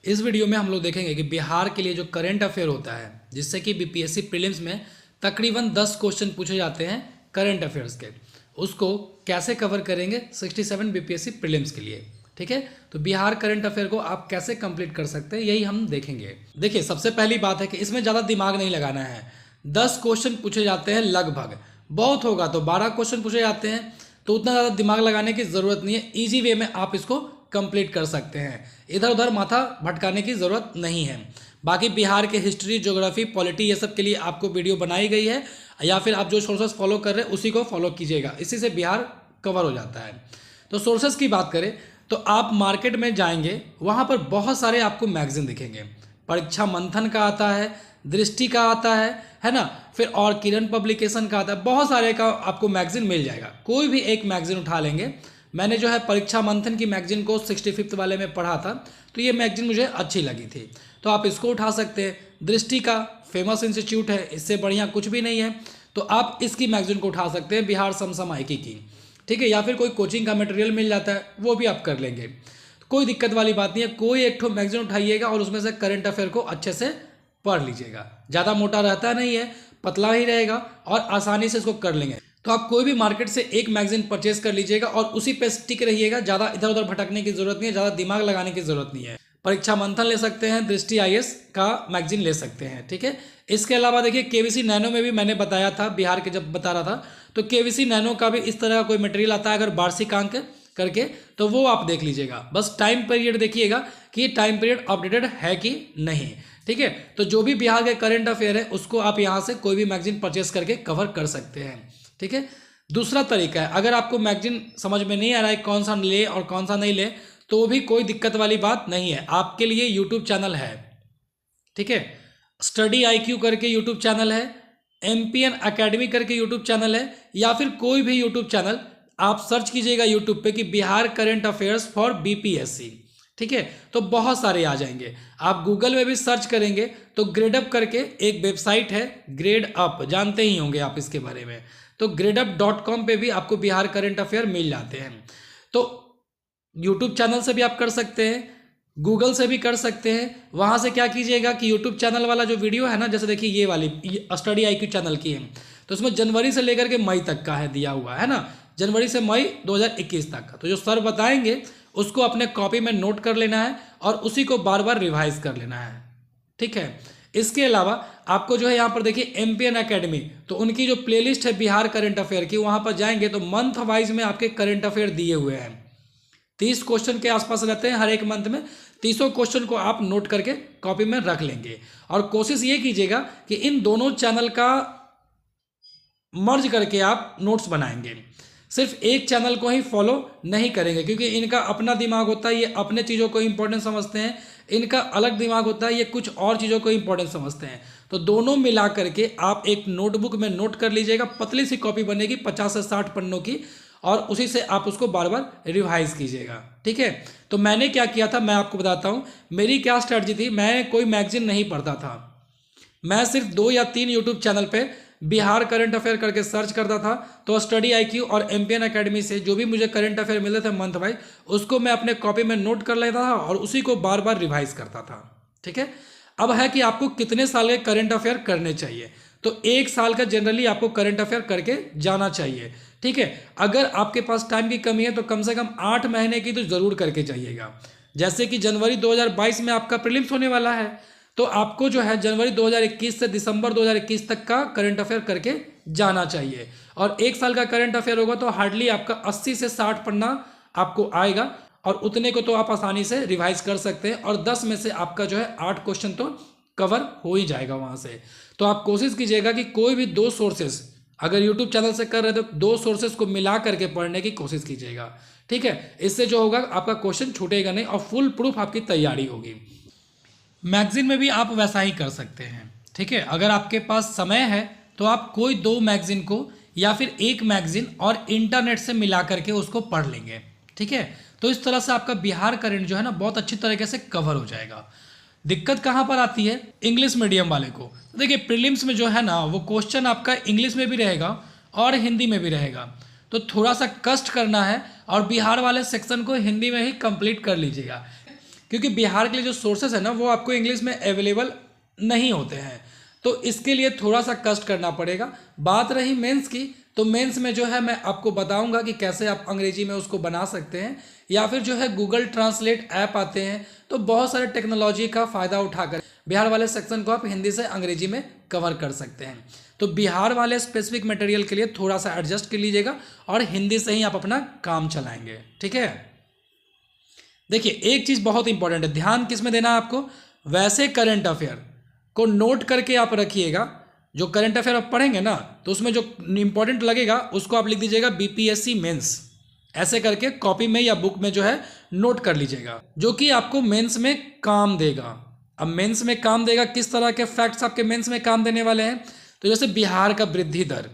इस वीडियो में हम लोग देखेंगे कि बिहार के लिए जो करंट अफेयर होता है, जिससे कि बीपीएससी प्रीलिम्स में तकरीबन 10 क्वेश्चन पूछे जाते हैं करंट अफेयर्स के, उसको कैसे कवर करेंगे 67 बीपीएससी प्रीलिम्स के लिए। ठीक है, तो बिहार करंट अफेयर को आप कैसे कंप्लीट कर सकते हैं यही हम देखेंगे। देखिए, सबसे पहली बात है कि इसमें ज़्यादा दिमाग नहीं लगाना है। 10 क्वेश्चन पूछे जाते हैं, लगभग बहुत होगा तो 12 क्वेश्चन पूछे जाते हैं, तो उतना ज़्यादा दिमाग लगाने की ज़रूरत नहीं है। ईजी वे में आप इसको कंप्लीट कर सकते हैं, इधर उधर माथा भटकाने की ज़रूरत नहीं है। बाकी बिहार के हिस्ट्री, ज्योग्राफी, पॉलिटी ये सब के लिए आपको वीडियो बनाई गई है, या फिर आप जो सोर्सेस फॉलो कर रहे हैं उसी को फॉलो कीजिएगा, इसी से बिहार कवर हो जाता है। तो सोर्सेस की बात करें तो आप मार्केट में जाएंगे, वहाँ पर बहुत सारे आपको मैगजीन दिखेंगे। परीक्षा मंथन का आता है, दृष्टि का आता है ना, फिर और किरण पब्लिकेशन का आता है, बहुत सारे का आपको मैगजीन मिल जाएगा। कोई भी एक मैगजीन उठा लेंगे। मैंने जो है परीक्षा मंथन की मैगजीन को 65th वाले में पढ़ा था, तो ये मैगजीन मुझे अच्छी लगी थी, तो आप इसको उठा सकते हैं। दृष्टि का फेमस इंस्टीट्यूट है, इससे बढ़िया कुछ भी नहीं है, तो आप इसकी मैगजीन को उठा सकते हैं, बिहार समसामयिकी की। ठीक है, या फिर कोई कोचिंग का मटेरियल मिल जाता है, वो भी आप कर लेंगे, कोई दिक्कत वाली बात नहीं है। कोई एक ठो मैगजीन उठाइएगा और उसमें से करंट अफेयर को अच्छे से पढ़ लीजिएगा। ज़्यादा मोटा रहता नहीं है, पतला ही रहेगा और आसानी से इसको कर लेंगे। तो आप कोई भी मार्केट से एक मैगजीन परचेज कर लीजिएगा और उसी पे स्टिक रहिएगा। ज़्यादा इधर उधर भटकने की जरूरत नहीं है, ज़्यादा दिमाग लगाने की जरूरत नहीं है। परीक्षा मंथन ले सकते हैं, दृष्टि आईएएस का मैगजीन ले सकते हैं। ठीक है, इसके अलावा देखिए केवीसी नैनो में भी मैंने बताया था, बिहार के जब बता रहा था, तो केवीसी नैनो का भी इस तरह का कोई मटेरियल आता है, अगर वार्षिक अंक करके, तो वो आप देख लीजिएगा। बस टाइम पीरियड देखिएगा कि ये टाइम पीरियड अपडेटेड है कि नहीं। ठीक है, तो जो भी बिहार के करंट अफेयर है उसको आप यहाँ से कोई भी मैगजीन परचेस करके कवर कर सकते हैं। ठीक है, दूसरा तरीका है, अगर आपको मैगजीन समझ में नहीं आ रहा है कौन सा ले और कौन सा नहीं ले, तो भी कोई दिक्कत वाली बात नहीं है। आपके लिए यूट्यूब चैनल है, ठीक है, स्टडी IQ करके यूट्यूब चैनल है, MPN अकेडमी करके यूट्यूब चैनल है, या फिर कोई भी यूट्यूब चैनल आप सर्च कीजिएगा यूट्यूब पे कि Bihar current affairs for BPSC। ठीक है, तो बहुत सारे आ जाएंगे। आप गूगल में भी सर्च करेंगे तो ग्रेडअप करके एक वेबसाइट है, ग्रेडअप, जानते ही होंगे आप इसके बारे में, तो gradup.com पे भी आपको बिहार करंट अफेयर मिल जाते हैं। तो यूट्यूब चैनल से भी आप कर सकते हैं, गूगल से भी कर सकते हैं। वहाँ से क्या कीजिएगा कि यूट्यूब चैनल वाला जो वीडियो है ना, जैसे देखिए ये वाली स्टडी IQ चैनल की है, तो उसमें जनवरी से लेकर के मई तक का है दिया हुआ है ना, जनवरी से मई 2021 तक का। तो जो सर बताएंगे उसको अपने कॉपी में नोट कर लेना है और उसी को बार बार रिवाइज कर लेना है। ठीक है, इसके अलावा आपको जो है यहाँ पर देखिए MPN अकेडमी, तो उनकी जो प्लेलिस्ट है बिहार करंट अफेयर की, वहाँ पर जाएंगे तो मंथ वाइज में आपके करंट अफेयर दिए हुए हैं। 30 क्वेश्चन के आसपास रहते हैं हर एक मंथ में। 30 क्वेश्चन को आप नोट करके कॉपी में रख लेंगे, और कोशिश ये कीजिएगा कि इन दोनों चैनल का मर्ज करके आप नोट्स बनाएंगे। सिर्फ एक चैनल को ही फॉलो नहीं करेंगे, क्योंकि इनका अपना दिमाग होता है, ये अपने चीज़ों को इंपॉर्टेंट समझते हैं, इनका अलग दिमाग होता है, ये कुछ और चीज़ों को इंपॉर्टेंट समझते हैं। तो दोनों मिला करके आप एक नोटबुक में नोट कर लीजिएगा, पतली सी कॉपी बनेगी 50 से 60 पन्नों की, और उसी से आप उसको बार बार रिवाइज कीजिएगा। ठीक है, तो मैंने क्या किया था मैं आपको बताता हूँ। मेरी क्या स्ट्रैटेजी थी, मैं कोई मैगजीन नहीं पढ़ता था, मैं सिर्फ 2 या 3 यूट्यूब चैनल पे बिहार करंट अफेयर करके सर्च करता था। तो स्टडी IQ और MPN अकेडमी से जो भी मुझे करंट अफेयर मिलते थे मंथ वाइज, उसको मैं अपने कॉपी में नोट कर लेता था और उसी को बार बार रिवाइज करता था। ठीक है, अब है कि आपको कितने साल के करंट अफेयर करने चाहिए, तो 1 साल का जनरली आपको करंट अफेयर करके जाना चाहिए। ठीक है, अगर आपके पास टाइम की कमी है तो कम से कम 8 महीने की तो ज़रूर करके जाइएगा। जैसे कि जनवरी 2022 में आपका प्रीलिम्स होने वाला है, तो आपको जो है जनवरी 2021 से दिसंबर 2021 तक का करंट अफेयर करके जाना चाहिए। और 1 साल का करंट अफेयर होगा तो हार्डली आपका 80 से 60 पन्ना आपको आएगा, और उतने को तो आप आसानी से रिवाइज कर सकते हैं, और 10 में से आपका जो है 8 क्वेश्चन तो कवर हो ही जाएगा वहाँ से। तो आप कोशिश कीजिएगा कि कोई भी 2 सोर्सेस, अगर यूट्यूब चैनल से कर रहे हो तो 2 सोर्सेस को मिला करके पढ़ने की कोशिश कीजिएगा। ठीक है, इससे जो होगा आपका क्वेश्चन छूटेगा नहीं और फुल प्रूफ आपकी तैयारी होगी। मैगजीन में भी आप वैसा ही कर सकते हैं। ठीक है, अगर आपके पास समय है तो आप कोई 2 मैगजीन को या फिर एक मैगजीन और इंटरनेट से मिला करके उसको पढ़ लेंगे। ठीक है, तो इस तरह से आपका बिहार करंट जो है ना बहुत अच्छी तरीके से कवर हो जाएगा। दिक्कत कहाँ पर आती है इंग्लिश मीडियम वाले को, देखिए प्रीलिम्स में जो है ना वो क्वेश्चन आपका इंग्लिश में भी रहेगा और हिंदी में भी रहेगा, तो थोड़ा सा कष्ट करना है और बिहार वाले सेक्शन को हिंदी में ही कंप्लीट कर लीजिएगा। क्योंकि बिहार के लिए जो सोर्सेस है ना वो आपको इंग्लिश में अवेलेबल नहीं होते हैं, तो इसके लिए थोड़ा सा कष्ट करना पड़ेगा। बात रही मेंस की, तो मेंस में जो है मैं आपको बताऊंगा कि कैसे आप अंग्रेजी में उसको बना सकते हैं, या फिर जो है गूगल ट्रांसलेट ऐप आते हैं, तो बहुत सारे टेक्नोलॉजी का फ़ायदा उठाकर बिहार वाले सेक्शन को आप हिंदी से अंग्रेजी में कवर कर सकते हैं। तो बिहार वाले स्पेसिफिक मटेरियल के लिए थोड़ा सा एडजस्ट कर लीजिएगा और हिंदी से ही आप अपना काम चलाएंगे, ठीक है। देखिए एक चीज़ बहुत इंपॉर्टेंट है, ध्यान किस में देना है आपको, वैसे करंट अफेयर को नोट करके आप रखिएगा। जो करंट अफेयर आप पढ़ेंगे ना, तो उसमें जो इंपॉर्टेंट लगेगा उसको आप लिख दीजिएगा बीपीएससी मेंस, ऐसे करके कॉपी में या बुक में जो है नोट कर लीजिएगा, जो कि आपको मेंस में काम देगा। अब मेंस में काम देगा, किस तरह के फैक्ट्स आपके मेंस में काम देने वाले हैं, तो जैसे बिहार का वृद्धि दर,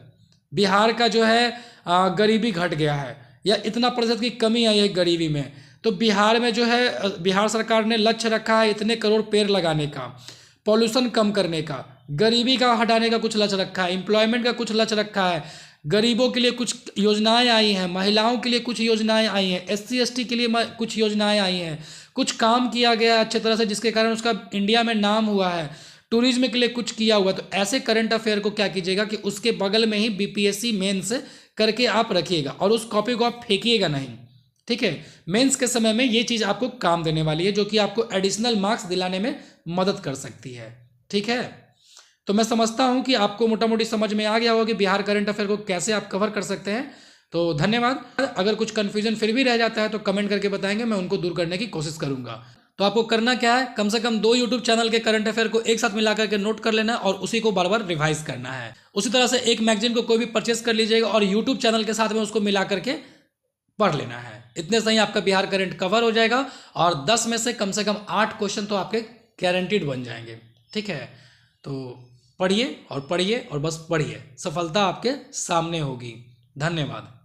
बिहार का जो है गरीबी घट गया है या इतना प्रतिशत की कमी आई है गरीबी में, तो बिहार में जो है बिहार सरकार ने लक्ष्य रखा है इतने करोड़ पेड़ लगाने का, पॉल्यूशन कम करने का, गरीबी का हटाने का कुछ लक्ष्य रखा है, एम्प्लॉयमेंट का कुछ लक्ष्य रखा है, गरीबों के लिए कुछ योजनाएं आई हैं, महिलाओं के लिए कुछ योजनाएं आई हैं, SC ST के लिए कुछ योजनाएं आई हैं, कुछ काम किया गया है अच्छे तरह से जिसके कारण उसका इंडिया में नाम हुआ है, टूरिज्म के लिए कुछ किया हुआ। तो ऐसे करंट अफेयर को क्या कीजिएगा कि उसके बगल में ही बीपीएससी मेंस करके आप रखिएगा और उस कॉपी को आप फेंकिएगा नहीं, ठीक है। मेंस के समय में ये चीज़ आपको काम देने वाली है, जो कि आपको एडिशनल मार्क्स दिलाने में मदद कर सकती है, ठीक है। तो मैं समझता हूं कि आपको मोटा मोटी समझ में आ गया होगा कि बिहार करंट अफेयर को कैसे आप कवर कर सकते हैं। तो धन्यवाद। अगर कुछ कन्फ्यूजन फिर भी रह जाता है तो कमेंट करके बताएंगे, मैं उनको दूर करने की कोशिश करूंगा। तो आपको करना क्या है, कम से कम 2 यूट्यूब चैनल के करंट अफेयर को एक साथ मिला करके नोट कर लेना और उसी को बार बार रिवाइज करना है। उसी तरह से एक मैगजीन को कोई भी परचेस कर लीजिएगा और यूट्यूब चैनल के साथ में उसको मिला करके पढ़ लेना है। इतने से ही आपका बिहार करंट कवर हो जाएगा और 10 में से कम 8 क्वेश्चन तो आपके गारंटीड बन जाएंगे, ठीक है। तो पढ़िए और बस पढ़िए, सफलता आपके सामने होगी। धन्यवाद।